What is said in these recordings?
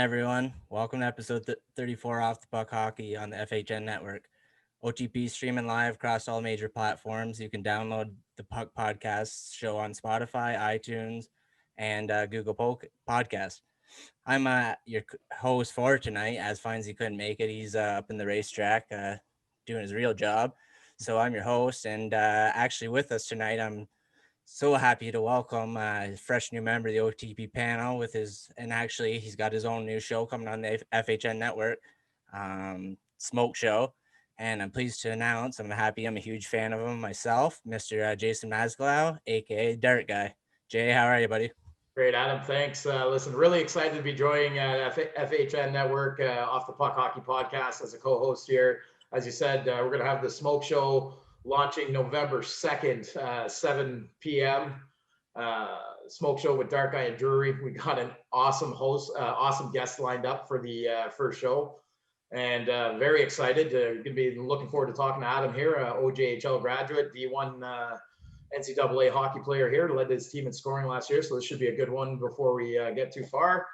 everyone? Welcome to episode 34 Off the Puck Hockey on the FHN Network. OTP streaming live across all major platforms. You can download the Puck Podcast show on Spotify, iTunes, and Google Podcast. I'm your host for tonight, as Findsy couldn't make it. He's up in the racetrack doing his real job. So I'm your host, and actually with us tonight, I'm so happy to welcome a fresh new member of the OTP panel he's got his own new show coming on the FHN Network, Smoke Show. And I'm pleased to announce I'm a huge fan of him myself, Mr. Jason Masglow, aka Dirt Guy. Jay, how are you, buddy? Great, Adam. Thanks. Listen, really excited to be joining FHN Network Off the Puck Hockey Podcast as a co-host here. As you said, we're going to have the Smoke Show launching November 2nd, 7 p.m. Smoke Show with Dark Guy and Drury. We got an awesome awesome guest lined up for the first show. And very excited. Going to be looking forward to talking to Adam here, OJHL graduate, D1 NCAA hockey player here, led his team in scoring last year. So this should be a good one before we get too far.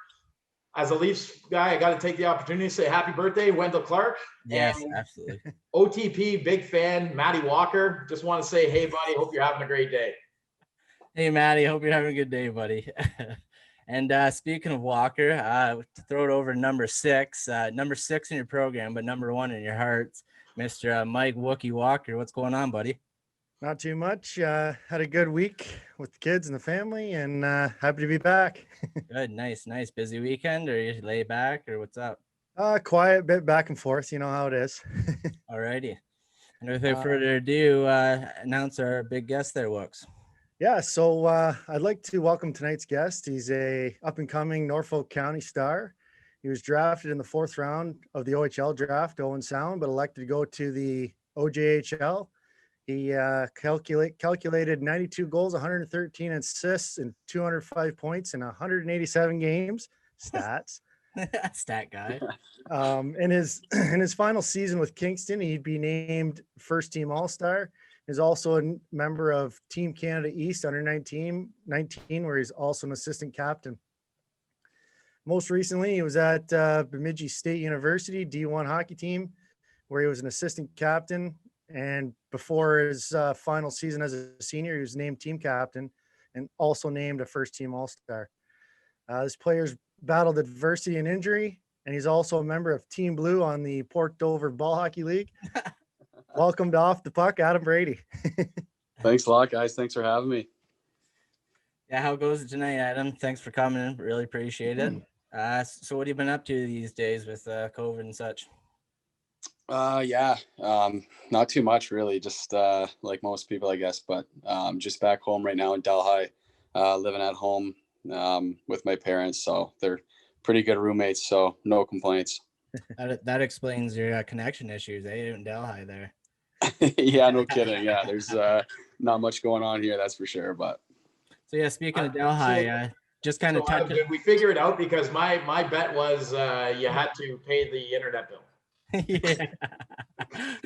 As a Leafs guy, I got to take the opportunity to say happy birthday, Wendell Clark. Yes, absolutely. OTP, big fan, Matty Walker. Just want to say, hey, buddy, hope you're having a great day. Hey, Matty, hope you're having a good day, buddy. And speaking of Walker, to throw it over number six in your program, but number one in your hearts, Mr. Mike Wookie Walker. What's going on, buddy? Not too much. Had a good week with the kids and the family, and happy to be back. Good, nice. Busy weekend, or you lay back, or what's up? Quiet, bit back and forth. You know how it is. Alrighty. And without further ado, announce our big guest there, Wooks. Yeah, so I'd like to welcome tonight's guest. He's a up-and-coming Norfolk County star. He was drafted in the 4th round of the OHL draft, Owen Sound, but elected to go to the OJHL. He calculated 92 goals, 113 assists, and 205 points in 187 games. Stats. Stat guy. In his final season with Kingston, he'd be named first team All-Star. He's also a member of Team Canada East under 19, where he's also an assistant captain. Most recently, he was at Bemidji State University D1 hockey team, where he was an assistant captain. And before his final season as a senior, he was named team captain and also named a first team All-Star. This player's battled adversity and injury, and he's also a member of Team Blue on the Port Dover Ball Hockey League. Welcome to Off the Puck, Adam Brady. Thanks a lot, guys. Thanks for having me. Yeah, how goes it tonight, Adam? Thanks for coming. Really appreciate it. So what have you been up to these days with COVID and such? Not too much really, just like most people, I guess, but just back home right now in Delhi, living at home with my parents, so they're pretty good roommates, so no complaints. That explains your connection issues, in Delhi there. Yeah, no kidding. Yeah, there's not much going on here, that's for sure. But so yeah, speaking of Delhi, just kind of touch. Did we figure it out? Because my bet was you had to pay the internet bill. Yeah.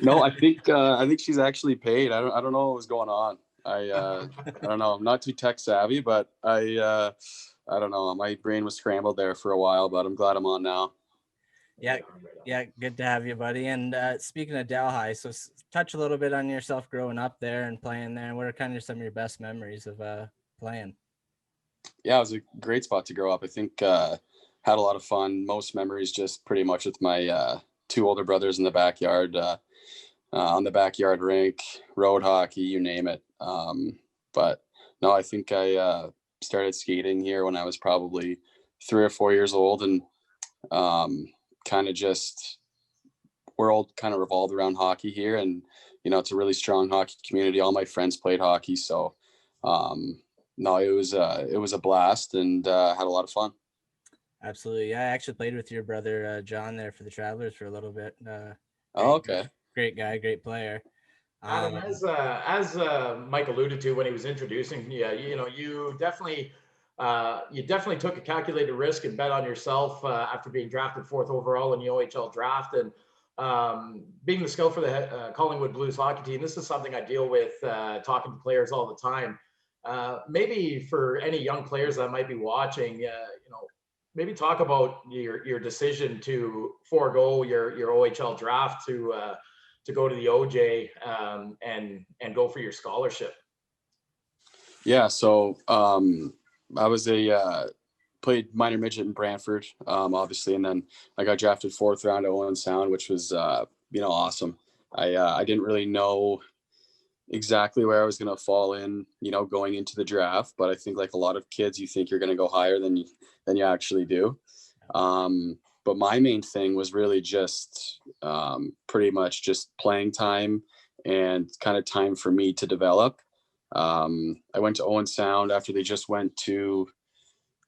No, I think she's actually paid. I don't know what was going on. I don't know. I'm not too tech savvy, but I don't know. My brain was scrambled there for a while, but I'm glad I'm on now. Yeah, good to have you, buddy. And speaking of Delhi, so touch a little bit on yourself growing up there and playing there. What are kind of some of your best memories of playing? Yeah, it was a great spot to grow up. I think had a lot of fun. Most memories just pretty much with my 2 older brothers in the backyard, on the backyard rink, road hockey, you name it. But no, I think I started skating here when I was probably 3 or 4 years old, and kind of just world kind of revolved around hockey here, and it's a really strong hockey community. All my friends played hockey, so no, it was a blast, and had a lot of fun. Absolutely. Yeah, I actually played with your brother John there for the Travelers for a little bit. Okay. Great guy, great player. Adam, as Mike alluded to when he was introducing, you definitely took a calculated risk and bet on yourself after being drafted 4th overall in the OHL draft, and being the scout for the Collingwood Blues hockey team. This is something I deal with talking to players all the time. Maybe for any young players that might be watching, maybe talk about your decision to forego your OHL draft to go to the OJ and go for your scholarship. Yeah, so I was played minor midget in Brantford, obviously, and then I got drafted 4th round at Owen Sound, which was awesome. I didn't really know exactly where I was going to fall in, going into the draft, but I think like a lot of kids, you think you're going to go higher than you actually do. But my main thing was really just pretty much just playing time and kind of time for me to develop. I went to Owen Sound after they just went to,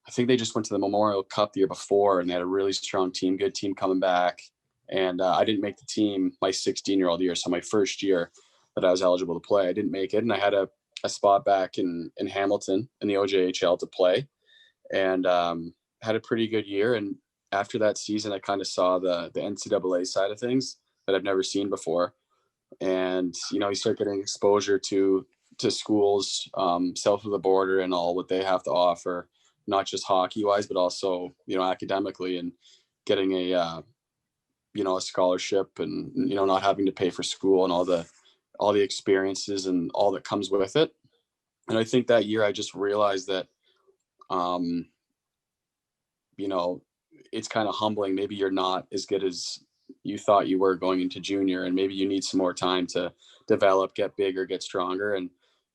I think they just went to the Memorial Cup the year before, and they had a really strong team, good team coming back. And I didn't make the team my 16-year-old year. So my first year that I was eligible to play, I didn't make it. And I had a spot back in Hamilton in the OJHL to play, and had a pretty good year. And after that season, I kind of saw the NCAA side of things that I've never seen before. And, you start getting exposure to schools south of the border and all what they have to offer, not just hockey wise, but also, academically, and getting a scholarship, and, not having to pay for school and all the experiences and all that comes with it. And I think that year I just realized that, it's kind of humbling. Maybe you're not as good as you thought you were going into junior, and maybe you need some more time to develop, get bigger, get stronger.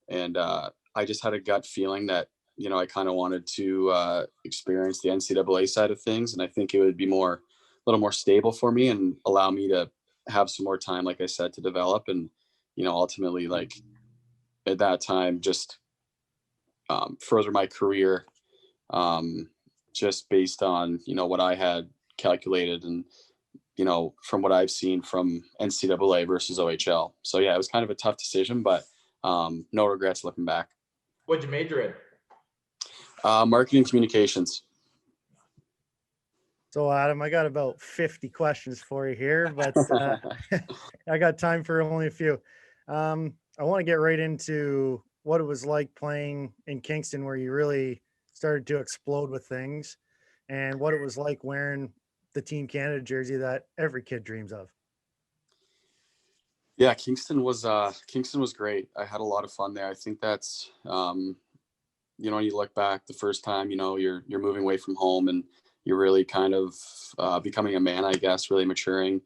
And I just had a gut feeling that, I kind of wanted to experience the NCAA side of things. And I think it would be a little more stable for me and allow me to have some more time, like I said, to develop. And, ultimately, like at that time, just further my career, just based on, what I had calculated and, from what I've seen from NCAA versus OHL. So yeah, it was kind of a tough decision, but no regrets looking back. What'd you major in? Marketing communications. So Adam, I got about 50 questions for you here, but I got time for only a few. I want to get right into what it was like playing in Kingston, where you really started to explode with things, and what it was like wearing the Team Canada jersey that every kid dreams of. Yeah, Kingston was great. I had a lot of fun there. I think that's when you look back the first time, you're moving away from home, and you're really kind of becoming a man, I guess, really maturing.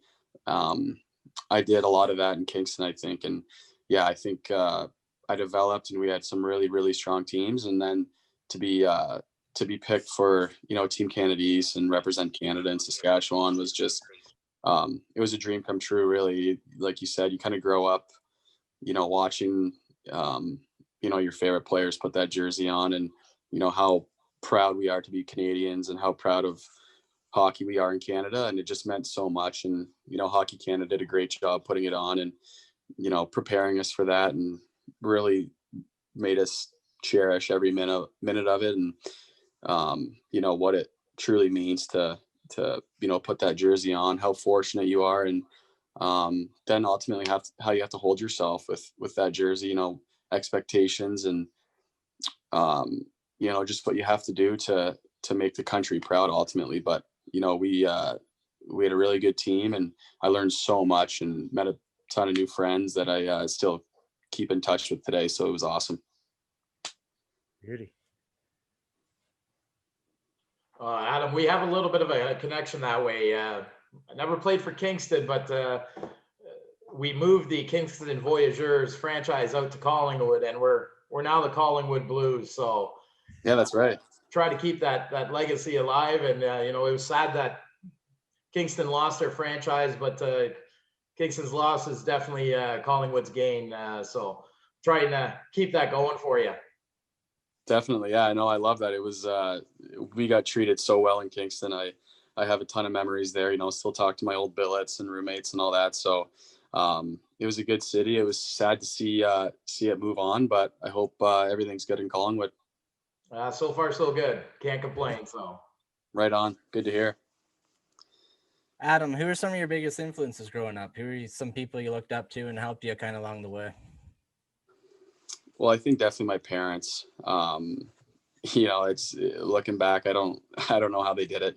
I did a lot of that in Kingston, I think. And yeah, I think I developed, and we had some really, really strong teams. And then to be picked for, Team Canada East and represent Canada in Saskatchewan was just, it was a dream come true, really. Like you said, you kind of grow up, watching, your favorite players put that jersey on, and, how proud we are to be Canadians and how proud of hockey we are in Canada. And it just meant so much. And, Hockey Canada did a great job putting it on and, preparing us for that, and really made us cherish every minute of it. And, what it truly means to, put that jersey on, how fortunate you are. And then ultimately how you have to hold yourself with that jersey, expectations and, just what you have to do to make the country proud ultimately. But, we had a really good team, and I learned so much and met a ton of new friends that I still keep in touch with today. So it was awesome. Beauty. Adam, we have a little bit of a connection that way. I never played for Kingston, but we moved the Kingston Voyageurs franchise out to Collingwood, and we're now the Collingwood Blues. So yeah, that's right. Try to keep that legacy alive. And it was sad that Kingston lost their franchise, but Kingston's loss is definitely Collingwood's gain. So trying to keep that going for you. Definitely. Yeah, I know. I love that. It was, we got treated so well in Kingston. I have a ton of memories there, still talk to my old billets and roommates and all that. So it was a good city. It was sad to see it move on, but I hope everything's good in Collingwood. So far, so good. Can't complain. So right on. Good to hear. Adam, who are some of your biggest influences growing up? Who are some people you looked up to and helped you kind of along the way? Well, I think definitely my parents. it's looking back, I don't know how they did it.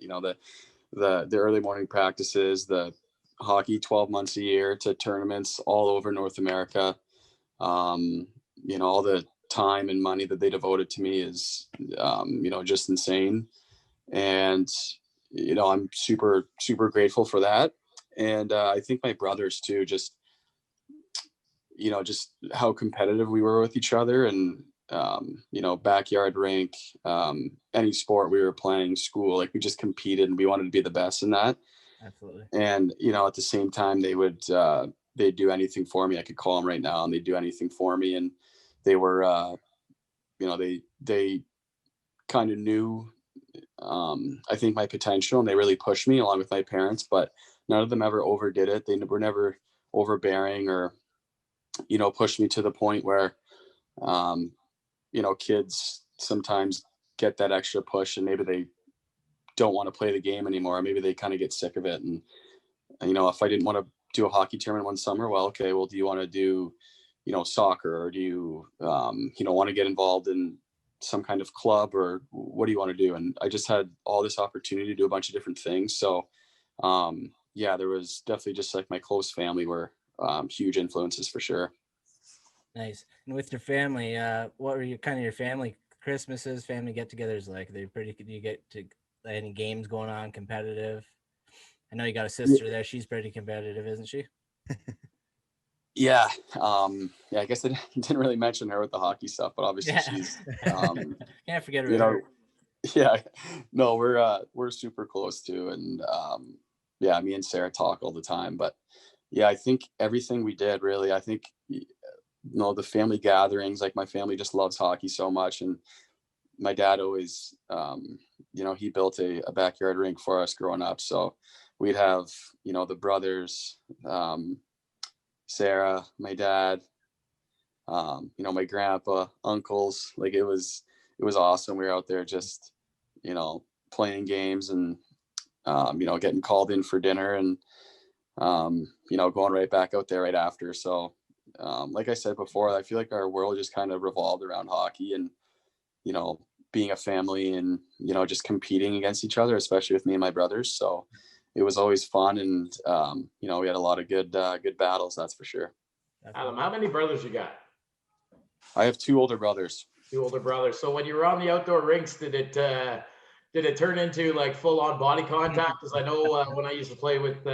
The early morning practices, the hockey 12 months a year to tournaments all over North America. All the time and money that they devoted to me is, just insane. And, I'm super, super grateful for that. And I think my brothers too, just how competitive we were with each other, and, backyard rink, any sport we were playing, school, like we just competed and we wanted to be the best in that. Absolutely. And, at the same time, they'd do anything for me. I could call them right now and they'd do anything for me. And they were, they kind of knew, I think, my potential, and they really pushed me along with my parents, but none of them ever overdid it. They were never overbearing or, pushed me to the point where, kids sometimes get that extra push and maybe they don't want to play the game anymore. Maybe they kind of get sick of it. And, if I didn't want to do a hockey tournament one summer, well, okay, well, do you want to do, soccer, or do you, want to get involved in some kind of club, or what do you want to do? And I just had all this opportunity to do a bunch of different things. So, there was definitely just like my close family were huge influences for sure. Nice. And with your family, what were your family Christmases, family get-togethers like? They're pretty. Do you get to any games going on, competitive? I know you got a sister there. She's pretty competitive, isn't she? Yeah. I guess I didn't really mention her with the hockey stuff, but obviously she's can't forget her. Yeah, no, we're super close too. And me and Sarah talk all the time, but yeah, I think everything we did, really, I think, the family gatherings, like my family just loves hockey so much. And my dad always, he built a backyard rink for us growing up. So we'd have, the brothers, Sarah, my dad, my grandpa, uncles, like it was awesome. We were out there just, playing games and, getting called in for dinner and, going right back out there right after. So, like I said before, I feel like our world just kind of revolved around hockey and, being a family and, just competing against each other, especially with me and my brothers. So it was always fun. And, we had a lot of good battles. That's for sure. Adam, how many brothers you got? I have two older brothers. Two older brothers. So when you were on the outdoor rinks, did it turn into like full on body contact? Because I know when I used to play with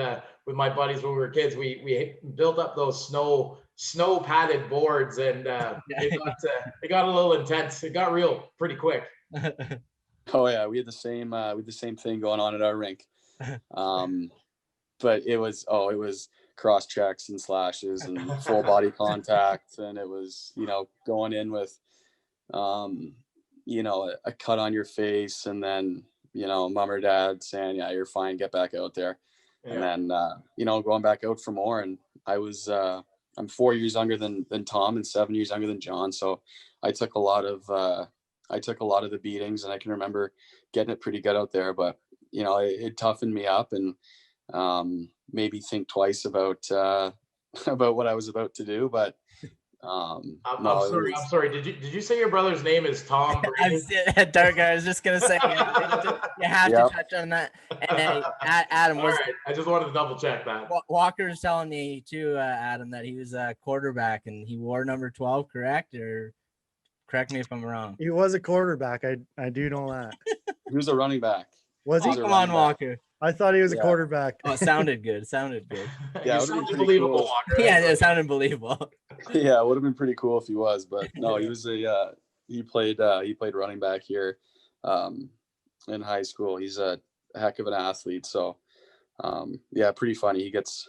my buddies when we were kids, we built up those snow padded boards, and it got a little intense. It got real pretty quick. Oh yeah, we had the same thing going on at our rink. But it was cross checks and slashes and full body contact, and it was, going in with a cut on your face, and then, mom or dad saying, yeah, you're fine, get back out there. Yeah. And then going back out for more. And I'm 4 years younger than Tom and 7 years younger than John, so I took a lot of the beatings, and I can remember getting it pretty good out there. But it toughened me up and made me think twice about what I was about to do. But I'm sorry. Did you say your brother's name is Tom Brady? Dark, I was just gonna say you have to touch on that. And Adam was. All right. I just wanted to double check that. Walker's telling me too, Adam, that he was a quarterback and he wore number 12, correct? Or correct me if I'm wrong. He was a quarterback. I do know that. He was a running back. Was he? Come on, Walker. I thought he was a quarterback. Oh, it sounded good. Yeah, it sounded believable, cool. Walker. Yeah, it sounded believable. Yeah, it would have been pretty cool if he was, but no, he was he played running back here in high school. He's a heck of an athlete. So pretty funny. He gets,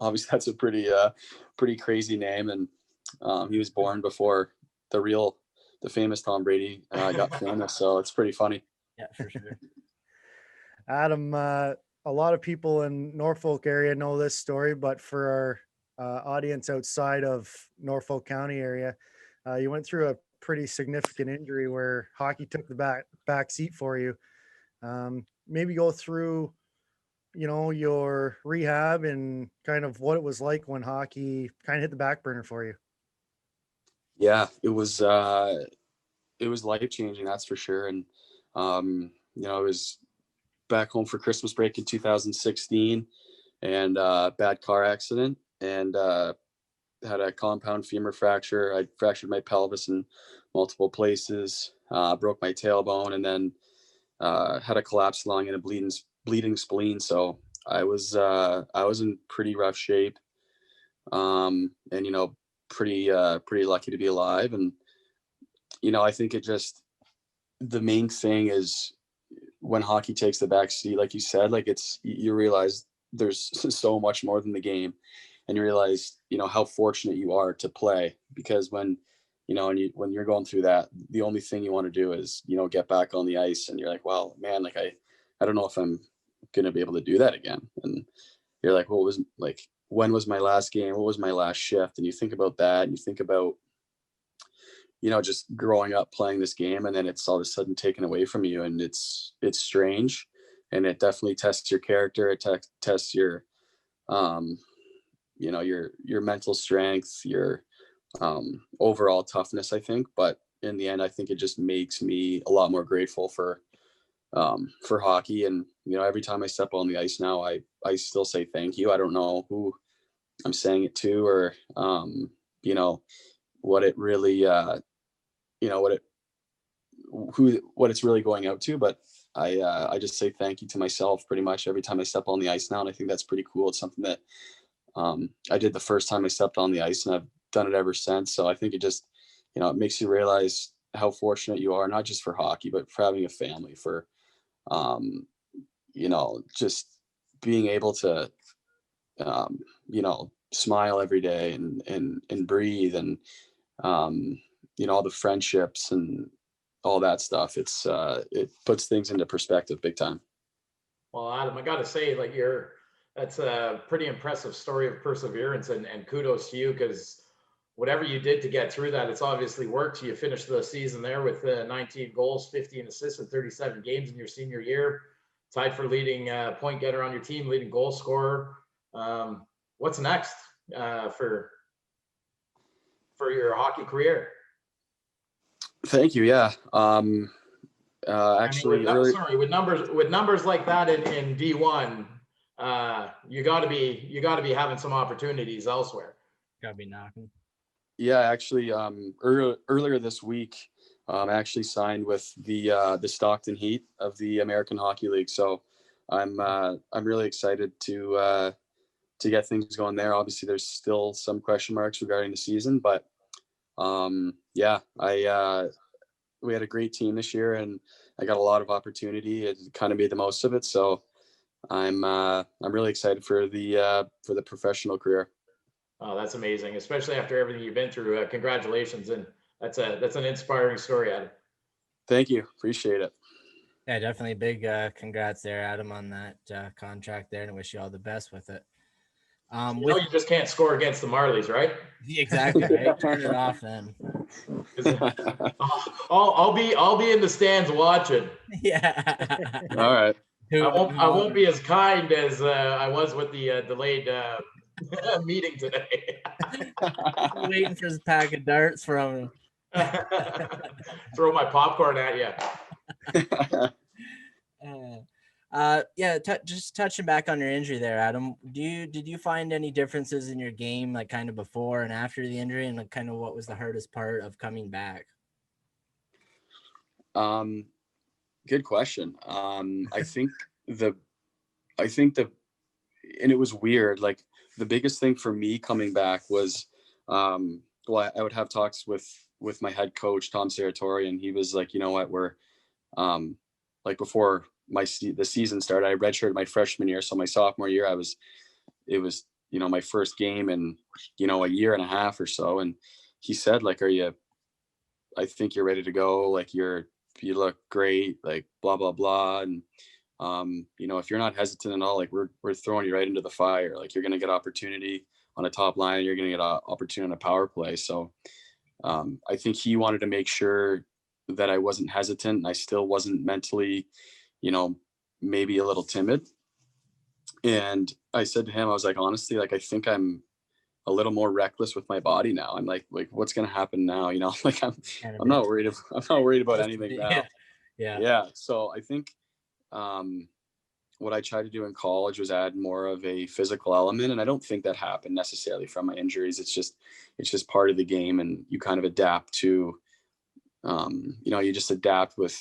obviously that's a pretty crazy name, and he was born before the famous Tom Brady got famous. So it's pretty funny. Yeah, for sure. Adam, a lot of people in Norfolk area know this story, but for our audience outside of Norfolk County area, you went through a pretty significant injury where hockey took the back seat for you. Maybe go through, your rehab and kind of what it was like when hockey kind of hit the back burner for you. Yeah, it was was life-changing, that's for sure. And you know, I was back home for Christmas break in 2016, and bad car accident, and had a compound femur fracture. I fractured my pelvis in multiple places, broke my tailbone, and then had a collapsed lung and a bleeding spleen. So I was in pretty rough shape, and you know, pretty lucky to be alive. And you know, I think the main thing is when hockey takes the back seat, like you said, like you realize there's so much more than the game, and you realize, you know, how fortunate you are to play, because when, you know, when you're going through that, the only thing you want to do is, you know, get back on the ice, and you're like, well, man, like I don't know if I'm going to be able to do that again. And you're like, when was my last game? What was my last shift? And you think about that, and you think about, you know, just growing up playing this game, and then it's all of a sudden taken away from you, and it's strange, and it definitely tests your character. It tests your, you know, your mental strength, your overall toughness, I think. But in the end, I think it just makes me a lot more grateful for hockey. And, you know, every time I step on the ice now, I still say thank you. I don't know who I'm saying it to, or, you know, what it really, you know, what it's really going out to. But I just say thank you to myself pretty much every time I step on the ice now. And I think that's pretty cool. It's something that I did the first time I stepped on the ice, and I've done it ever since. So I think it just, you know, it makes you realize how fortunate you are, not just for hockey, but for having a family, for, you know, just being able to, you know, smile every day and breathe, and, you know, all the friendships and all that stuff. It puts things into perspective big time. Well, Adam, I got to say, like, that's a pretty impressive story of perseverance, and kudos to you, because whatever you did to get through that, it's obviously worked. You finished the season there with 19 goals, 15 assists in 37 games in your senior year, tied for leading point getter on your team, leading goal scorer. What's next for your hockey career? Thank you. Yeah. Actually, I mean, with numbers like that in D1, you got to be having some opportunities elsewhere. Gotta be knocking. Yeah, actually, earlier this week, I actually signed with the Stockton Heat of the American Hockey League. So I'm really excited to get things going there. Obviously, there's still some question marks regarding the season, but yeah, we had a great team this year, and I got a lot of opportunity and kind of made the most of it. So I'm really excited for the professional career. Oh, that's amazing, especially after everything you've been through. Congratulations, and that's an inspiring story, Adam. Thank you, appreciate it. Yeah, definitely big congrats there, Adam, on that contract there, and wish you all the best with it. You just can't score against the Marlies, right? Exactly, right? Turn it off then. I'll be in the stands watching. Yeah. All right. I won't be as kind as I was with the delayed meeting today. Waiting for his pack of darts from him. Throw my popcorn at you. Yeah, just touching back on your injury there, Adam. Did you find any differences in your game, like kind of before and after the injury, and like kind of what was the hardest part of coming back? Good question. I think and it was weird. Like, the biggest thing for me coming back was, well, I would have talks with my head coach, Tom Serratori, and he was like, you know what, we're, like, before the season started, I redshirted my freshman year. So my sophomore year, it was, you know, my first game in, you know, a year and a half or so. And he said, like, I think you're ready to go. Like, you look great, like, blah, blah, blah. And, you know, if you're not hesitant at all, like, we're throwing you right into the fire. Like, you're going to get opportunity on a top line. You're going to get an opportunity on a power play. So I think he wanted to make sure that I wasn't hesitant, and I still wasn't mentally, you know, maybe a little timid. And I said to him, I was like, honestly, like, I think I'm a little more reckless with my body now. I'm like what's going to happen now? You know, like I'm not worried about anything now. Yeah. So I think, what I tried to do in college was add more of a physical element. And I don't think that happened necessarily from my injuries. It's just part of the game, and you kind of adapt to, you just adapt with,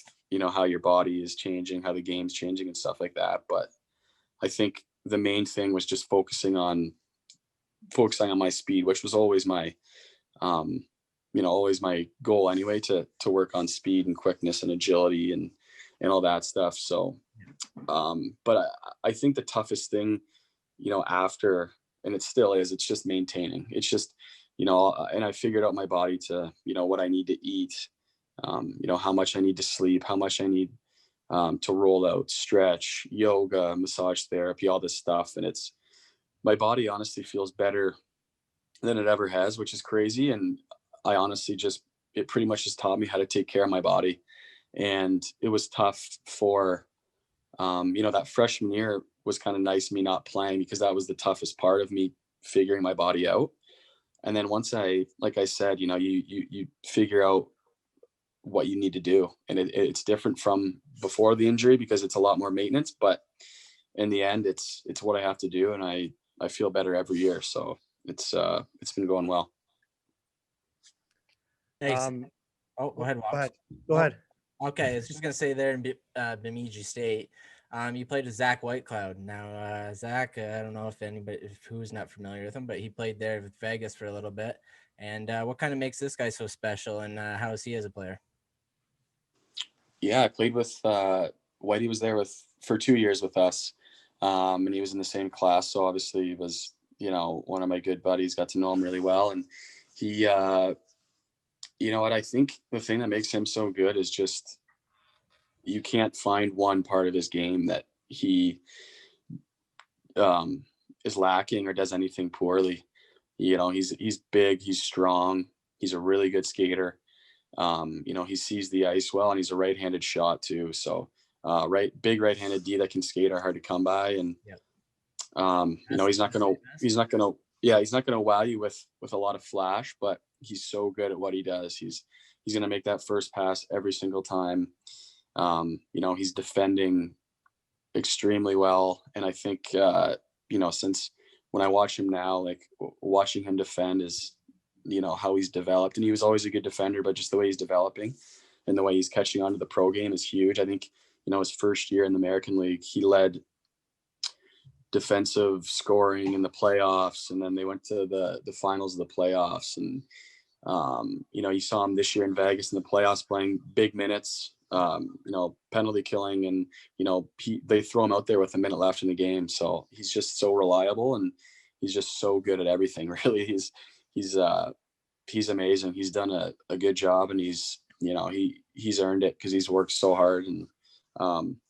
how your body is changing, how the game's changing and stuff like that. But I think the main thing was just focusing on my speed, which was always my, always my goal anyway, to work on speed and quickness and agility and all that stuff. So, but I think the toughest thing, after, and it still is, it's just maintaining. It's just, and I figured out my body to, what I need to eat, how much I need to sleep, how much I need to roll out, stretch, yoga, massage therapy, all this stuff. And my body honestly feels better than it ever has, which is crazy. And I honestly it pretty much just taught me how to take care of my body. And it was tough for, that freshman year was kind of nice, me not playing, because that was the toughest part of me figuring my body out. And then once like I said, you figure out what you need to do. And it's different from before the injury because it's a lot more maintenance, but in the end, it's what I have to do. And I feel better every year. So it's been going well. Thanks. Go ahead, Wops. Go ahead. Okay, I was just gonna say there in Bemidji State, you played with Zach Whitecloud. Now, Zach, I don't know if who's not familiar with him, but he played there with Vegas for a little bit. And what kind of makes this guy so special, and how is he as a player? Yeah, I played with Whitey was there for 2 years with us, and he was in the same class. So obviously he was, one of my good buddies. Got to know him really well, and he, what I think the thing that makes him so good is just you can't find one part of his game that he is lacking or does anything poorly. He's big, he's strong, he's a really good skater. He sees the ice well, and he's a right-handed shot too. So, big right-handed D that can skate are hard to come by. And, he's not gonna wow you with a lot of flash, but he's so good at what he does. He's going to make that first pass every single time. He's defending extremely well. And I think, since when I watch him now, like watching him defend is, how he's developed. And he was always a good defender, but just the way he's developing and the way he's catching on to the pro game is huge. I think, his first year in the American League, he led defensive scoring in the playoffs. And then they went to the finals of the playoffs. And, you saw him this year in Vegas in the playoffs playing big minutes, penalty killing. And, they throw him out there with a minute left in the game. So he's just so reliable, and he's just so good at everything. Really. He's amazing. He's done a good job, and he's earned it because he's worked so hard, and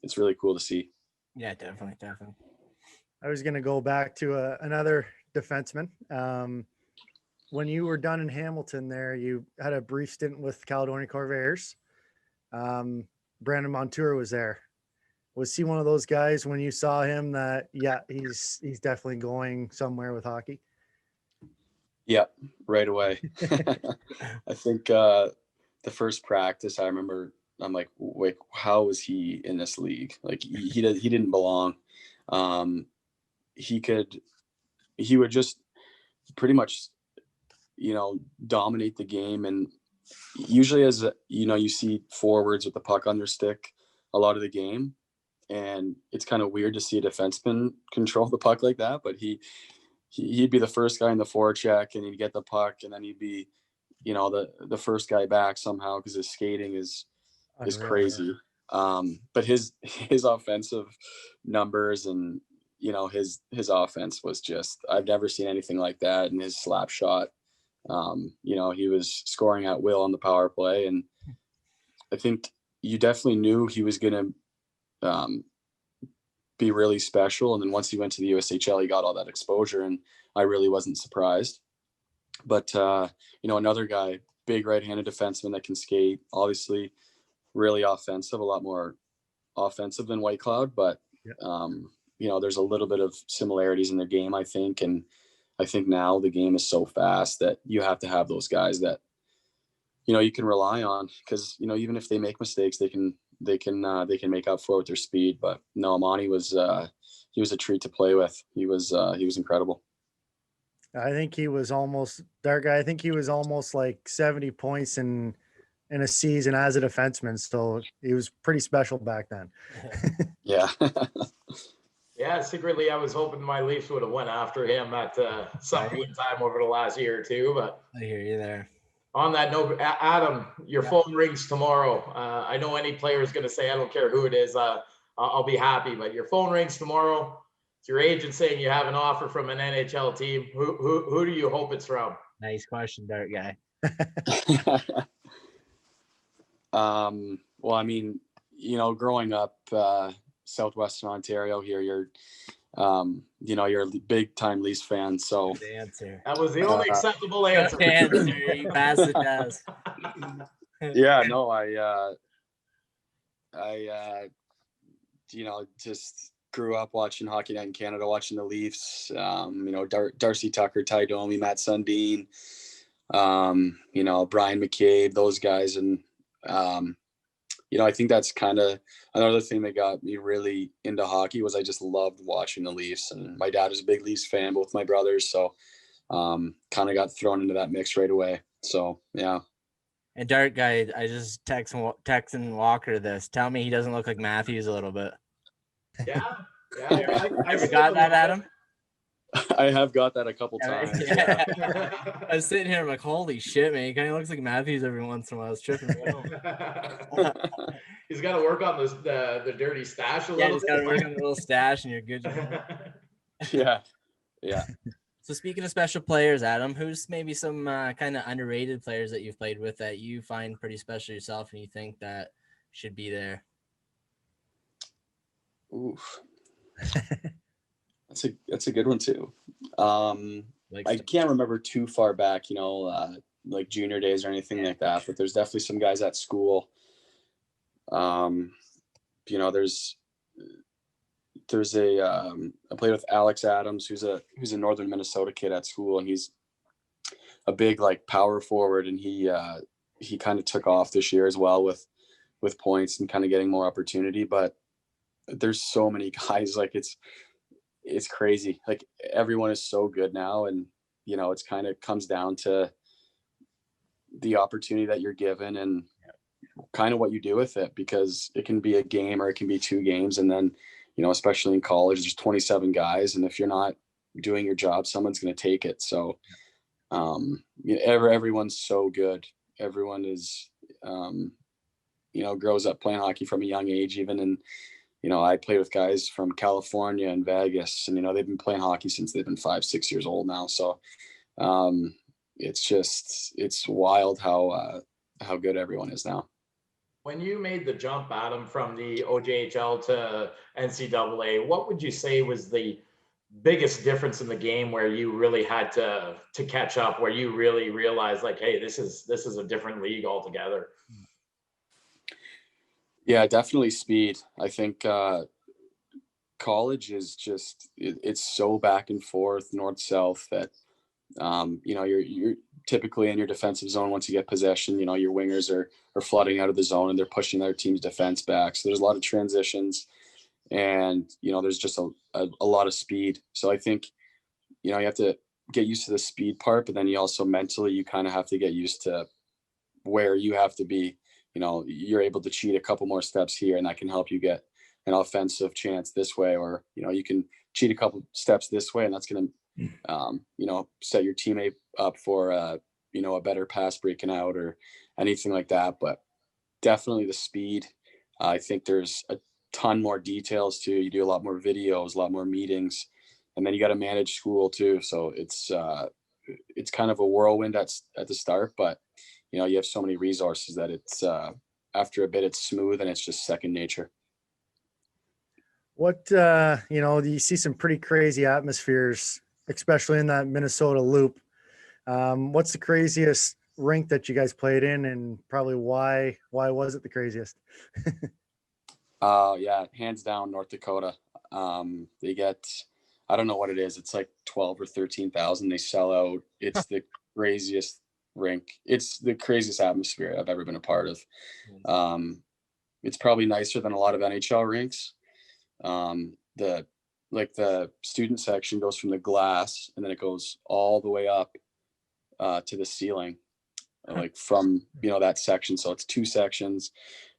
it's really cool to see. Yeah, definitely. I was going to go back to another defenseman. When you were done in Hamilton there, you had a brief stint with Caledonia Corvairs. Brandon Montour was there. Was he one of those guys when you saw him that, he's definitely going somewhere with hockey? Yeah, right away. I think the first practice, I remember, I'm like, wait, how is he in this league? Like he didn't belong. He would just pretty much, dominate the game. And usually as you see forwards with the puck on their stick a lot of the game. And it's kind of weird to see a defenseman control the puck like that, but he'd be the first guy in the forecheck, and he'd get the puck, and then he'd be, the first guy back somehow because his skating is crazy. But his offensive numbers and his offense was just, I've never seen anything like that. And his slap shot, he was scoring at will on the power play, and I think you definitely knew he was gonna be really special. And then once he went to the USHL, he got all that exposure, and I really wasn't surprised. But another guy, big right-handed defenseman that can skate, obviously really offensive, a lot more offensive than Whitecloud, but there's a little bit of similarities in their game, I think. And I think now the game is so fast that you have to have those guys that, you can rely on, because, even if they make mistakes, they can make up for it with their speed. But no, Monty was, he was a treat to play with. He was incredible. I think he was almost I think he was almost like 70 points in a season as a defenseman. So he was pretty special back then. Yeah. Yeah, secretly I was hoping my Leafs would have went after him at some point in time over the last year or two. But I hear you there. On that note, Adam, your phone rings tomorrow. I know any player is going to say, I don't care who it is, I'll be happy. But your phone rings tomorrow. It's your agent saying you have an offer from an NHL team. Who do you hope it's from? Nice question, Dart guy. Well, I mean, growing up Southwestern Ontario here, you're a big time Leafs fan. So Good answer. That was the only acceptable answer. Good answer. You passed the test. Yeah, no, just grew up watching Hockey Night in Canada, watching the Leafs. Darcy Tucker, Ty Domi, Matt Sundin, Brian McCabe, those guys. And I think that's kind of another thing that got me really into hockey was I just loved watching the Leafs. And my dad was a big Leafs fan, both my brothers. So kind of got thrown into that mix right away. So, yeah. And Dart guy, I just texting Walker this. Tell me he doesn't look like Matthews a little bit. Yeah. I forgot that, Adam? I have got that a couple times. Yeah. I was sitting here, I'm like, holy shit, man. He kind of looks like Matthews every once in a while. I was tripping. He's got to work on the dirty stash a Yeah, little just bit. got to work on the little stash and you're good. Yeah. So speaking of special players, Adam, who's maybe some kind of underrated players that you've played with that you find pretty special yourself and you think that should be there? Oof. That's a good one too. I can't remember too far back, like junior days or anything like that, but there's definitely some guys at school. There's I played with Alex Adams, who's a Northern Minnesota kid at school, and he's a big like power forward, and he kind of took off this year as well with points and kind of getting more opportunity. But there's so many guys, like it's crazy. Like everyone is so good now, and it's kind of comes down to the opportunity that you're given and kind of what you do with it, because it can be a game or it can be 2 games, and then especially in college, there's 27 guys, and if you're not doing your job, someone's going to take it. So everyone's so good. Everyone is grows up playing hockey from a young age even, and I play with guys from California and Vegas, and they've been playing hockey since they've been 5-6 years old now. So it's wild how good everyone is now. When you made the jump, Adam, from the OJHL to NCAA, what would you say was the biggest difference in the game where you really had to catch up, where you really realized like, hey, this is a different league altogether? Yeah, definitely speed. I think college is just it's so back and forth, north south, that you're typically in your defensive zone. Once you get possession, your wingers are flooding out of the zone and they're pushing their team's defense back. So there's a lot of transitions, and there's just a lot of speed. So I think you have to get used to the speed part, but then you also mentally you kind of have to get used to where you have to be. You're able to cheat a couple more steps here, and that can help you get an offensive chance this way, or you can cheat a couple steps this way, and that's going to set your teammate up for a better pass breaking out or anything like that. But definitely the speed. I think there's a ton more details too. You do a lot more videos, a lot more meetings, and then you got to manage school too. So it's kind of a whirlwind at the start, but you have so many resources that it's after a bit it's smooth and it's just second nature. What you see some pretty crazy atmospheres, especially in that Minnesota loop. What's the craziest rink that you guys played in, and probably why was it the craziest? Yeah, hands down North Dakota. I don't know what it is. It's like 12 or 13,000. They sell out. It's the craziest rink. It's the craziest atmosphere I've ever been a part of. It's probably nicer than a lot of NHL rinks. The student section goes from the glass and then it goes all the way up to the ceiling, like from, that section. So it's 2 sections.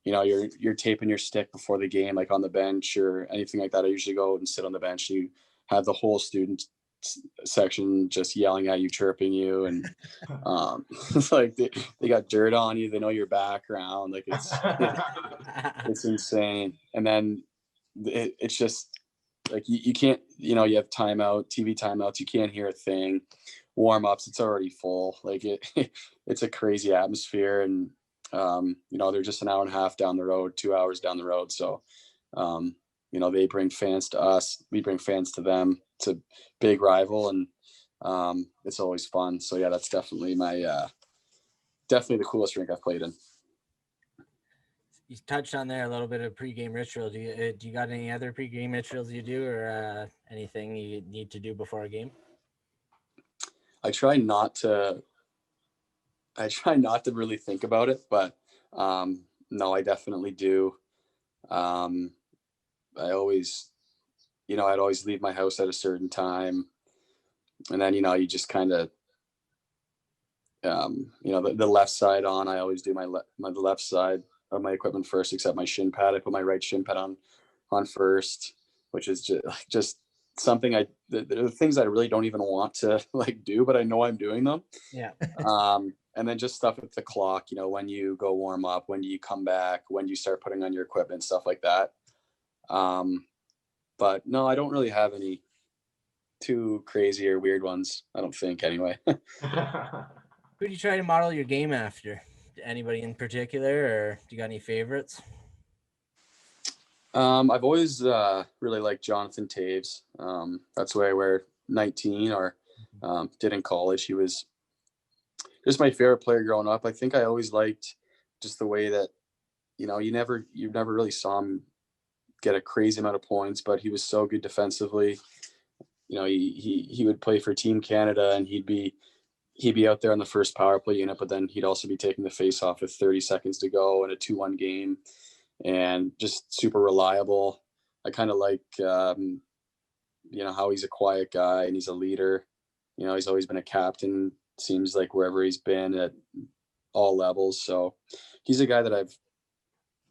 You're taping your stick before the game, like on the bench or anything like that. I usually go and sit on the bench. You have the whole student section just yelling at you, chirping you, and it's like they got dirt on you. They know your background. Like it's insane. And then it's just like you can't, you have timeout, TV timeouts. You can't hear a thing. Warm ups, it's already full. Like it's a crazy atmosphere, and they're just an hour and a half down the road, 2 hours down the road. So, they bring fans to us, we bring fans to them. It's a big rival, and it's always fun. So yeah, that's definitely definitely the coolest rink I've played in. You touched on there a little bit of pregame ritual. Do you got any other pregame rituals you do, or anything you need to do before a game? I try not to really think about it, but no, I definitely do. I'd always leave my house at a certain time, and then you just kind of the left side on. I always do the left side of my equipment first, except my shin pad. I put my right shin pad on first, which is just something the things I really don't even want to do, but I know I'm doing them. Yeah. And then just stuff with the clock, when you go warm up, when you come back, when you start putting on your equipment, stuff like that. But no, I don't really have any too crazy or weird ones. I don't think, anyway. Who do you try to model your game after? Anybody in particular, or do you got any favorites? I've always really liked Jonathan Taves. That's why I wear 19, or did in college. He was just my favorite player growing up. I think I always liked just the way that, you never really saw him get a crazy amount of points, but he was so good defensively. He would play for Team Canada, and he'd be out there on the first power play unit, but then he'd also be taking the face off with 30 seconds to go in a 2-1 game, and just super reliable. I kind of like, how he's a quiet guy and he's a leader. He's always been a captain, seems like, wherever he's been at all levels. So he's a guy that I've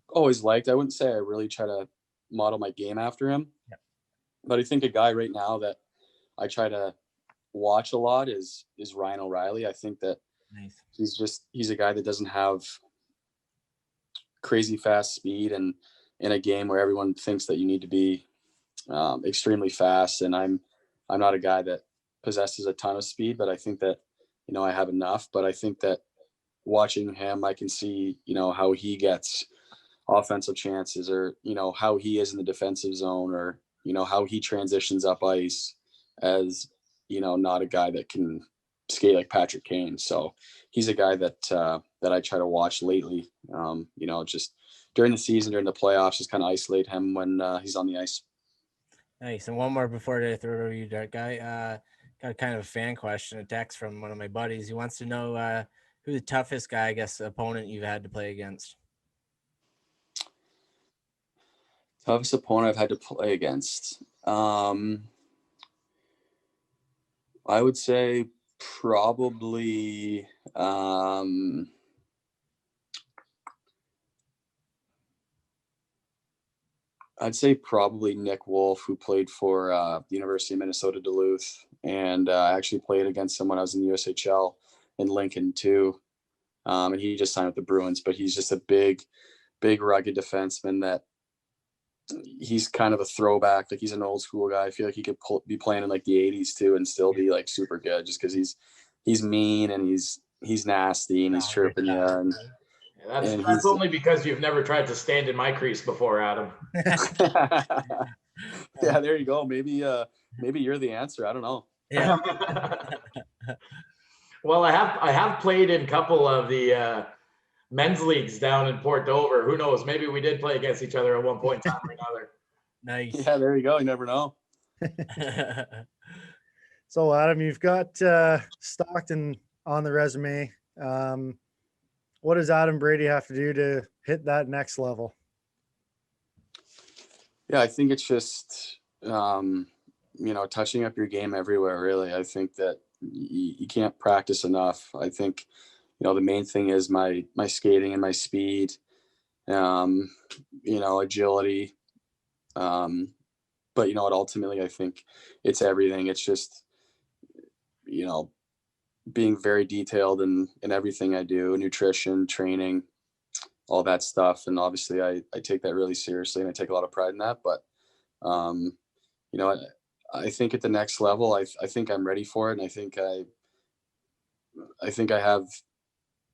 always liked. I wouldn't say I really try to model my game after him, but I think a guy right now that I try to watch a lot is Ryan O'Reilly. I think that he's a guy that doesn't have crazy fast speed, and in a game where everyone thinks that you need to be extremely fast. And I'm not a guy that possesses a ton of speed, but I think that, I have enough. But I think that watching him, I can see, how he gets offensive chances, or, how he is in the defensive zone, or, how he transitions up ice as, not a guy that can skate like Patrick Kane. So he's a guy that I try to watch lately. Just during the season, during the playoffs, just kind of isolate him when he's on the ice. Nice. And one more before I throw it over to you, Dark Guy. Got kind of a fan question, a text from one of my buddies. He wants to know who the toughest guy, I guess, opponent you've had to play against. Toughest opponent I've had to play against. I would say probably Nick Wolf, who played for the University of Minnesota Duluth, and I actually played against him when I was in the USHL in Lincoln too. And he just signed with the Bruins, but he's just a big rugged defenseman that he's kind of a throwback. Like, he's an old school guy. I feel like he could be playing in like the 80s too and still be like super good, just because he's mean and he's nasty and he's chirping you. And that's only because you've never tried to stand in my crease before, Adam. Yeah, there you go. Maybe you're the answer. I don't know. Yeah. Well, I have played in a couple of the men's leagues down in Port Dover. Who knows? Maybe we did play against each other at one point in time or another. Nice. Yeah, there you go. You never know. So Adam, you've got Stockton on the resume. What does Adam Brady have to do to hit that next level? Yeah, I think it's just, touching up your game everywhere, really. I think that you can't practice enough. I think, the main thing is my skating and my speed, agility. But, ultimately, I think it's everything. It's just, being very detailed in everything I do, nutrition, training, all that stuff. And obviously I take that really seriously and I take a lot of pride in that. But, um, I think at the next level, I think I'm ready for it. And I think I have,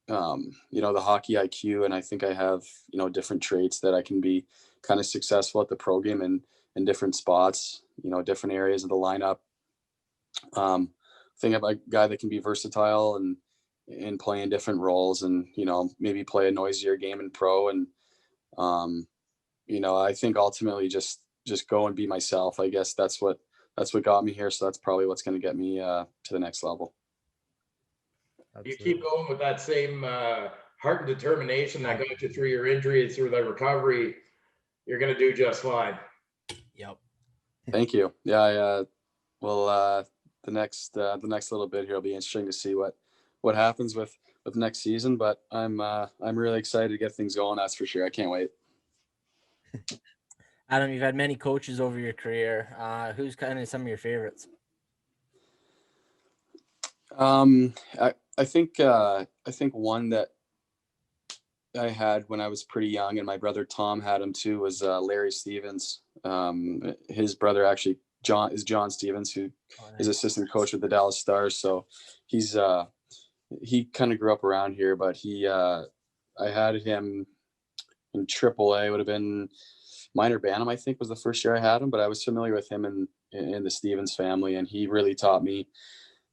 the hockey IQ, and I think I have, different traits that I can be kind of successful at the pro game and in different spots, different areas of the lineup. I think I'm a guy that can be versatile and play in different roles, and, maybe play a noisier game in pro. And, I think ultimately just go and be myself. I guess that's what got me here. So that's probably what's going to get me to the next level. You keep going with that same heart and determination that got you through your injury and through the recovery, you're going to do just fine. Yep. Thank you. Yeah. The next little bit here will be interesting to see what happens with next season, but I'm really excited to get things going. That's for sure. I can't wait. Adam, you've had many coaches over your career. Who's kind of some of your favorites? I think one that I had when I was pretty young, and my brother Tom had him too, was Larry Stevens. His brother actually John Stevens, who is assistant coach with the Dallas Stars. So he kind of grew up around here, but I had him in AAA. It would have been minor Bantam, I think, was the first year I had him, but I was familiar with him in the Stevens family, and he really taught me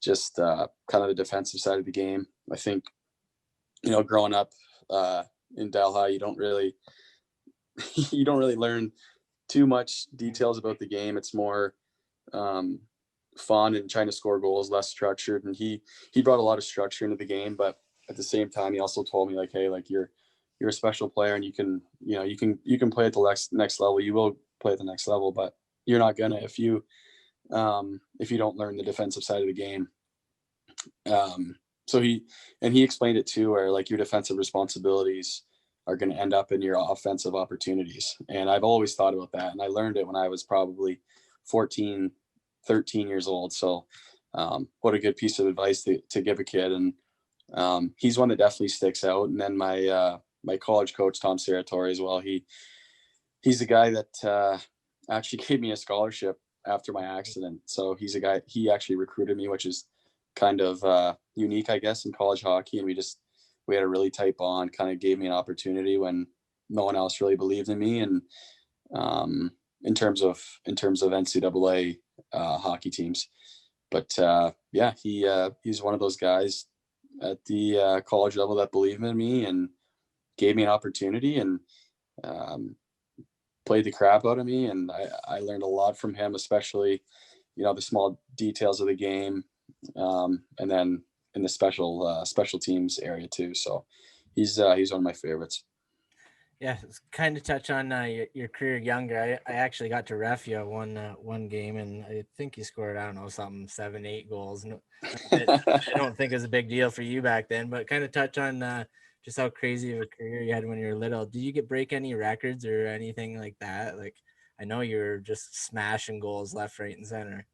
just kind of the defensive side of the game. I think, growing up in Delhi, you don't really learn too much details about the game. It's more fun and trying to score goals, less structured. And he brought a lot of structure into the game, but at the same time, he also told me, like, hey, like you're a special player, and you can play at the next level. You will play at the next level, but you're not gonna if you don't learn the defensive side of the game. So he explained it too, where like your defensive responsibilities are going to end up in your offensive opportunities. And I've always thought about that. And I learned it when I was probably 14, 13 years old. So what a good piece of advice to give a kid. And he's one that definitely sticks out. And then my college coach, Tom Serratore, as well. He's a guy that actually gave me a scholarship after my accident. So he's a guy, he actually recruited me, which is kind of unique, I guess, in college hockey. And we had a really tight bond, kind of gave me an opportunity when no one else really believed in me. And in terms of NCAA hockey teams, but he's one of those guys at the college level that believed in me and gave me an opportunity, and played the crap out of me. And I learned a lot from him, especially, the small details of the game. And then in the special teams area too. So he's one of my favorites. Yeah, kind of touch on your career younger. I actually got to ref you one game, and I think you scored, I don't know, something 7-8 goals. I don't think it was a big deal for you back then, but kind of touch on just how crazy of a career you had when you were little. Did you break any records or anything like that? Like, I know you were just smashing goals left, right, and center.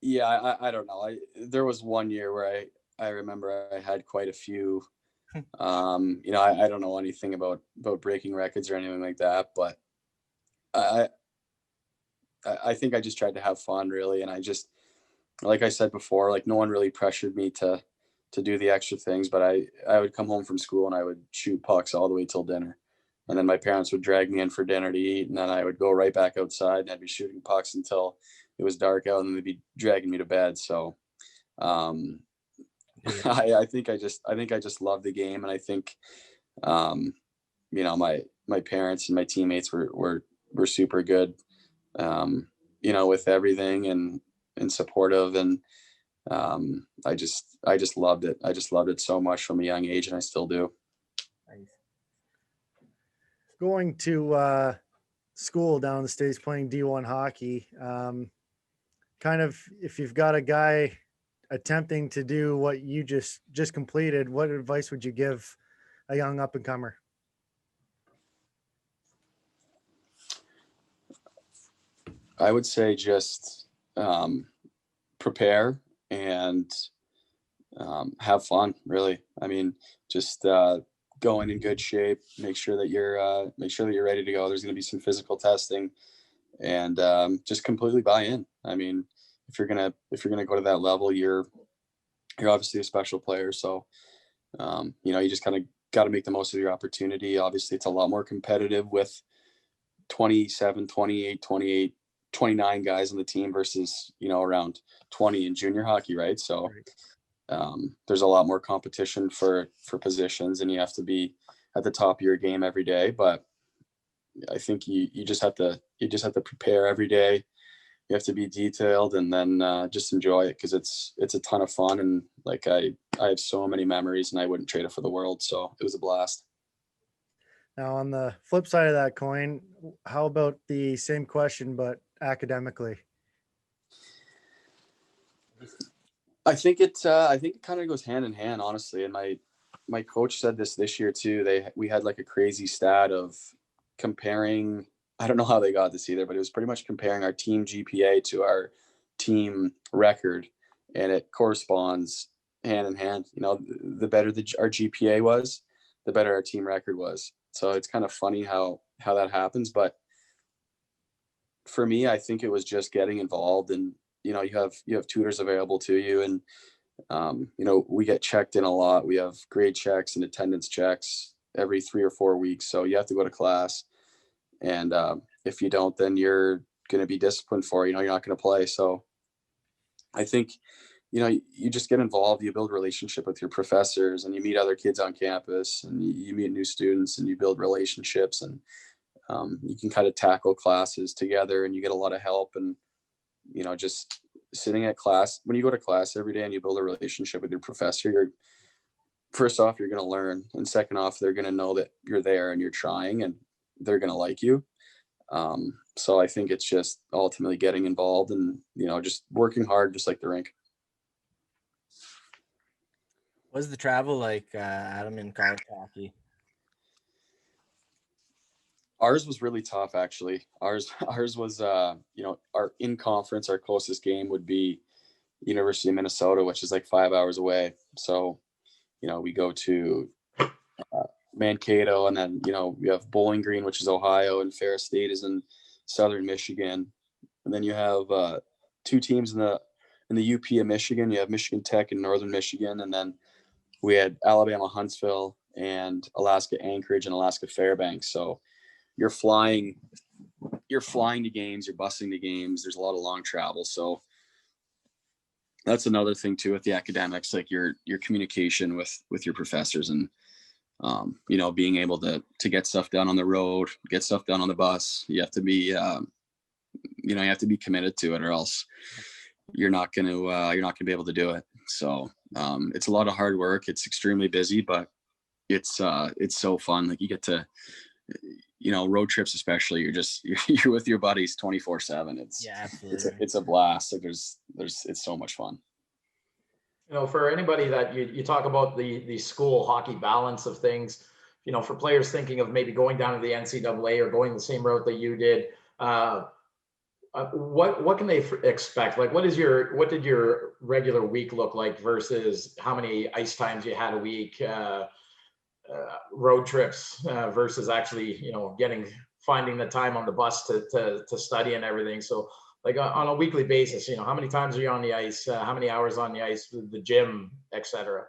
Yeah, I don't know. There was one year where I remember I had quite a few. I don't know anything about breaking records or anything like that, but I think I just tried to have fun, really. And I just, like I said before, like no one really pressured me to do the extra things, but I would come home from school and I would shoot pucks all the way till dinner. And then my parents would drag me in for dinner to eat, and then I would go right back outside and I'd be shooting pucks until it was dark out, and they'd be dragging me to bed. So I think I just love the game. And I think my parents and my teammates were were super good, with everything and supportive. And I just loved it. I just loved it so much from a young age, and I still do. Nice. Going to school down in the States playing D1 hockey, kind of, if you've got a guy attempting to do what you just completed, what advice would you give a young up and comer? I would say just prepare and have fun, really. I mean, just go in good shape, make sure that you're ready to go. There's going to be some physical testing, and just completely buy in. I mean, if you're gonna go to that level, you're obviously a special player. So you just kind of got to make the most of your opportunity. Obviously, it's a lot more competitive with 27, 28, 29 guys on the team versus, around 20 in junior hockey, right? So there's a lot more competition for positions, and you have to be at the top of your game every day. But I think you just have to prepare every day. You have to be detailed, and then just enjoy it, because it's a ton of fun. And like I have so many memories, and I wouldn't trade it for the world. So it was a blast. Now, on the flip side of that coin, how about the same question, but academically? I think it kind of goes hand in hand, honestly. And my coach said this year too. We had like a crazy stat of comparing. I don't know how they got this either, but it was pretty much comparing our team GPA to our team record, and it corresponds hand in hand. The better our GPA was, the better our team record was. So it's kind of funny how that happens. But for me, I think it was just getting involved, and you have tutors available to you, and we get checked in a lot. We have grade checks and attendance checks every 3 or 4 weeks. So you have to go to class, and if you don't, then you're going to be disciplined for it. You're not going to play. So I think you just get involved, you build a relationship with your professors, and you meet other kids on campus, and you meet new students, and you build relationships, and you can kind of tackle classes together, and you get a lot of help. And just sitting at class, when you go to class every day and you build a relationship with your professor, first off, you're going to learn, and second off, they're going to know that you're there and you're trying, and they're going to like you. So I think it's just ultimately getting involved, and just working hard, just like the rink. What was the travel like, Adam, in college hockey? Ours was really tough, actually. Ours was, our in conference, our closest game would be University of Minnesota, which is like 5 hours away. So, we go to Mankato, and then, we have Bowling Green, which is Ohio, and Ferris State is in Southern Michigan. And then you have 2 teams in the UP of Michigan. You have Michigan Tech in Northern Michigan, and then we had Alabama Huntsville and Alaska Anchorage and Alaska Fairbanks. So you're flying to games, you're busing to games. There's a lot of long travel. So that's another thing too with the academics, like your communication with your professors, and being able to get stuff done on the road, get stuff done on the bus. You have to be you have to be committed to it, or else you're not going to be able to do it. So it's a lot of hard work. It's extremely busy, but it's so fun. Like, you get to, road trips, especially, you're with your buddies 24/7. It's a blast. Like it's so much fun. For anybody that you talk about the school hockey balance of things, for players thinking of maybe going down to the NCAA or going the same route that you did, what can they expect? Like, what did your regular week look like versus how many ice times you had a week, road trips versus actually, finding the time on the bus to study and everything. So like on a weekly basis, how many times are you on the ice? How many hours on the ice, the gym, etc.?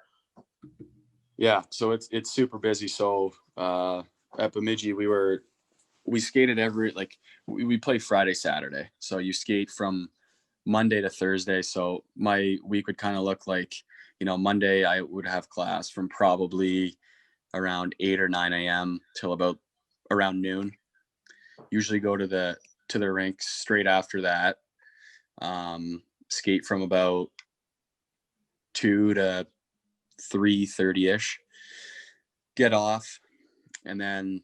Yeah, so it's super busy. So at Bemidji, we skated we play Friday, Saturday. So you skate from Monday to Thursday. So my week would kind of look like, Monday I would have class from probably around 8 or 9 a.m. till about around noon. usually go to the rink straight after that. Skate from about 2 to 3:30ish, get off, and then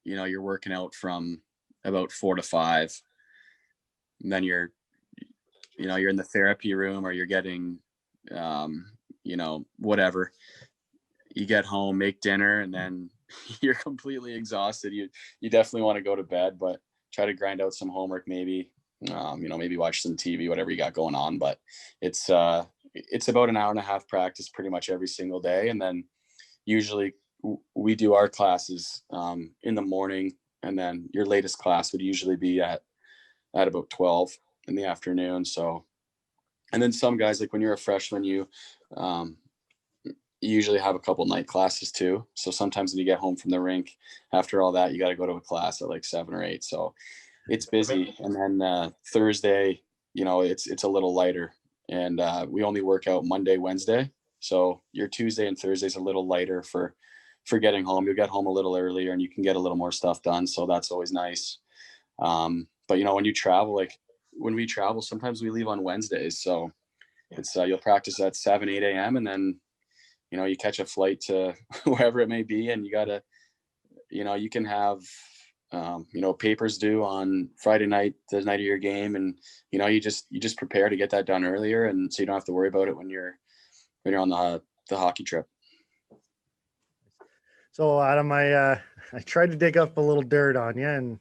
you're working out from about 4 to 5. And then you're in the therapy room, or you're getting whatever. You get home, make dinner, and then you're completely exhausted. You definitely want to go to bed, but try to grind out some homework, maybe maybe watch some TV, whatever you got going on. But it's about an hour and a half practice pretty much every single day. And then usually we do our classes in the morning, and then your latest class would usually be at about 12 in the afternoon. So, and then some guys, like when you're a freshman, you usually have a couple night classes too. So sometimes when you get home from the rink after all that, you got to go to a class at like 7 or 8. So it's busy. And then Thursday, it's a little lighter, and we only work out Monday, Wednesday. So your Tuesday and Thursday is a little lighter for getting home. You'll get home a little earlier, and you can get a little more stuff done. So that's always nice. But when you travel, like when we travel, sometimes we leave on Wednesdays. So it's you'll practice at 7, 8 a.m. and then you catch a flight to wherever it may be, and you gotta you can have papers due on Friday night, the night of your game, and you just prepare to get that done earlier, and so you don't have to worry about it when you're on the hockey trip. So Adam, I tried to dig up a little dirt on you, and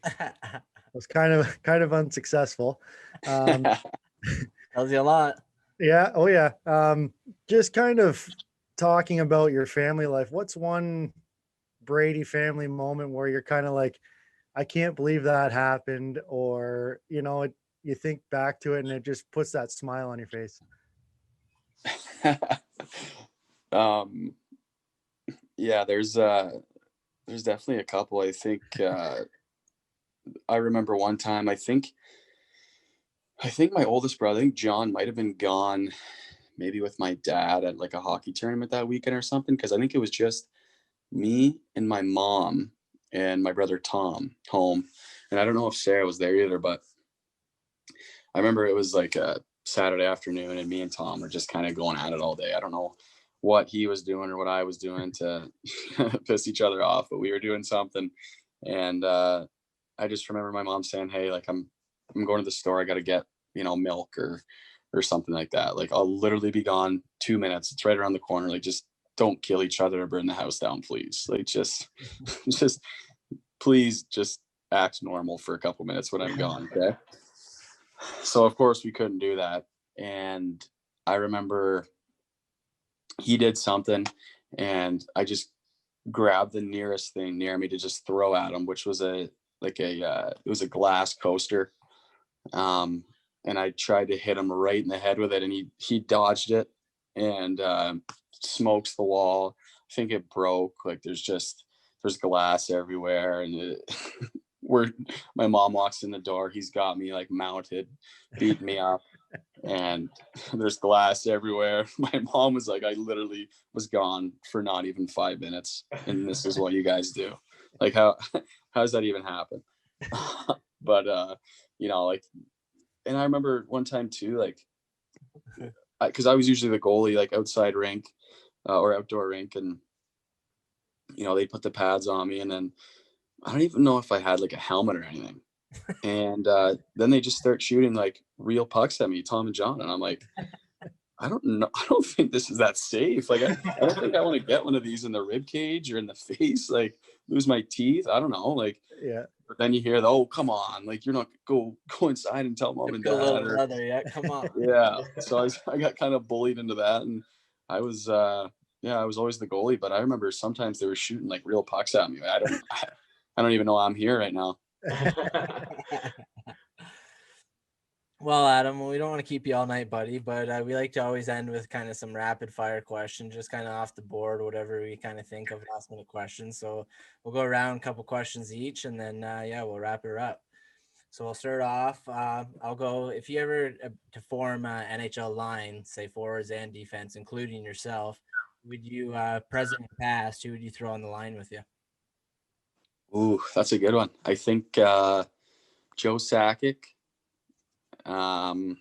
was kind of unsuccessful. Tells you a lot. Yeah. Oh yeah. Just kind of talking about your family life. What's one Brady family moment where you're kind of like, I can't believe that happened, or you think back to it and it just puts that smile on your face? Yeah, there's definitely a couple. I think I remember one time, I think my oldest brother, I think John, might have been gone maybe with my dad at like a hockey tournament that weekend or something, because I think it was just me and my mom and my brother Tom home. And I don't know if Sarah was there either, but I remember it was like a Saturday afternoon, and me and Tom were just kind of going at it all day. I don't know what he was doing or what I was doing to piss each other off, but we were doing something. And I just remember my mom saying, "Hey, like I'm going to the store. I got to get, milk or something like that. Like I'll literally be gone 2 minutes. It's right around the corner. Like just don't kill each other or burn the house down, please. Like just please just act normal for a couple minutes when I'm gone." Okay. So of course we couldn't do that. And I remember he did something, and I just grabbed the nearest thing near me to just throw at him, which was it was a glass coaster. And I tried to hit him right in the head with it, and he dodged it and smokes the wall. I think it broke. Like there's glass everywhere, and my mom walks in the door. He's got me like mounted, beating me up, and there's glass everywhere. My mom was like, I literally was gone for not even 5 minutes, and this is what you guys do. Like how does that even happen? But like, and I remember one time too, like, because I was usually the goalie, like outside rink or outdoor rink, and they put the pads on me, and then I don't even know if I had like a helmet or anything. And then they just start shooting like real pucks at me, Tom and John, and I'm like, I don't know. I don't think this is that safe. Like, I don't think I want to get one of these in the rib cage or in the face, like lose my teeth. I don't know. Like, Yeah. But then you hear oh, come on, like you're not go inside and tell mom and dad. Little brother, yeah, come on. Yeah. So I got kind of bullied into that, and I was I was always the goalie, but I remember sometimes they were shooting like real pucks at me. I don't even know I'm here right now. Well, Adam, we don't want to keep you all night, buddy, but we like to always end with kind of some rapid fire questions, just kind of off the board, whatever we kind of think of, last minute questions. So we'll go around a couple questions each, and then we'll wrap it up. So we'll start off. I'll go. If you ever to form an NHL line, say forwards and defense, including yourself, would you present and past, who would you throw on the line with you? Ooh, that's a good one. I think Joe Sakic. I'll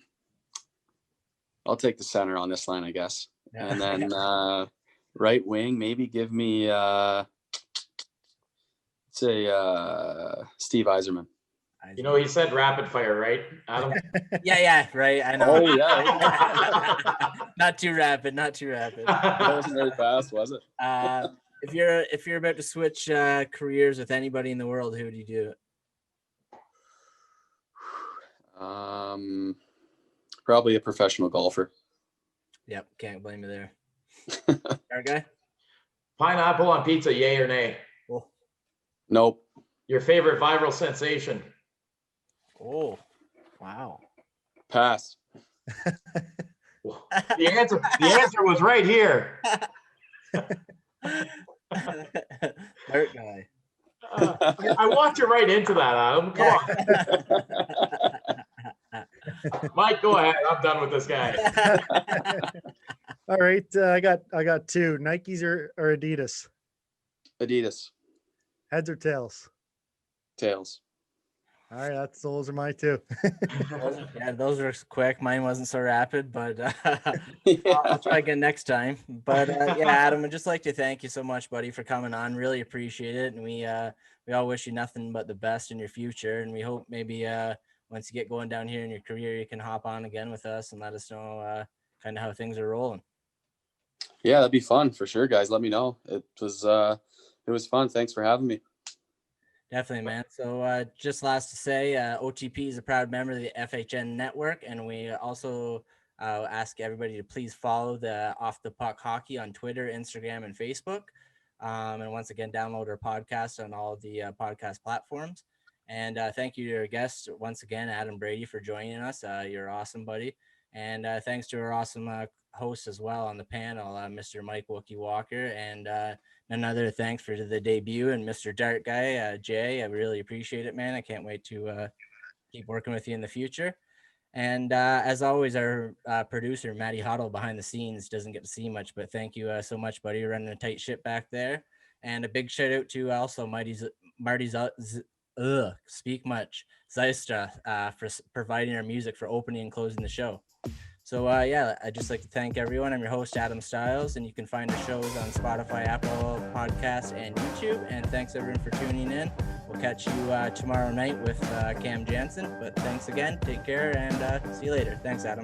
take the center on this line, I guess. Yeah. And then right wing, maybe give me say Steve Yzerman. You know, he said rapid fire, right, Adam? Yeah, right. I know. Oh yeah. Not too rapid. That wasn't very fast, was it? If you're about to switch careers with anybody in the world, who would you do it? Probably a professional golfer. Yep, can't blame you there. Our guy? Pineapple on pizza, yay or nay? Oh. Nope. Your favorite viral sensation? Oh, wow. Pass. The answer was right here. Dirt guy. I walked you right into that, Adam. Come on. Mike, go ahead. I'm done with this guy. All right, I got two. Nikes or Adidas? Adidas. Heads or tails? Tails. All right, those are my two. Those were quick. Mine wasn't so rapid, but Yeah. I'll try again next time. But yeah, Adam, I'd just like to thank you so much, buddy, for coming on. Really appreciate it, and we all wish you nothing but the best in your future. And we hope maybe once you get going down here in your career, you can hop on again with us and let us know kind of how things are rolling. Yeah, that'd be fun for sure, guys. Let me know. It was fun. Thanks for having me. Definitely, man. So just last to say, OTP is a proud member of the FHN Network, and we also ask everybody to please follow the Off the Puck Hockey on Twitter, Instagram, and Facebook. And once again, download our podcast on all of the podcast platforms. And thank you to our guest once again, Adam Brady, for joining us. You're awesome, buddy. And thanks to our awesome host as well on the panel, Mr. Mike Wookie Walker, and another thanks for the debut and Mr. Dart Guy, Jay. I really appreciate it, man. I can't wait to keep working with you in the future. And as always, our producer, Matty Hoddle, behind the scenes, doesn't get to see much, but thank you so much, buddy. You're running a tight ship back there. And a big shout out to also Marty's Speak Much Zeistra for providing our music for opening and closing the show. So yeah, I'd just like to thank everyone. I'm your host, Adam Stiles, and you can find the shows on Spotify, Apple Podcasts, and YouTube. And thanks everyone for tuning in. We'll catch you tomorrow night with Cam Jansen. But thanks again. Take care and see you later. Thanks, Adam.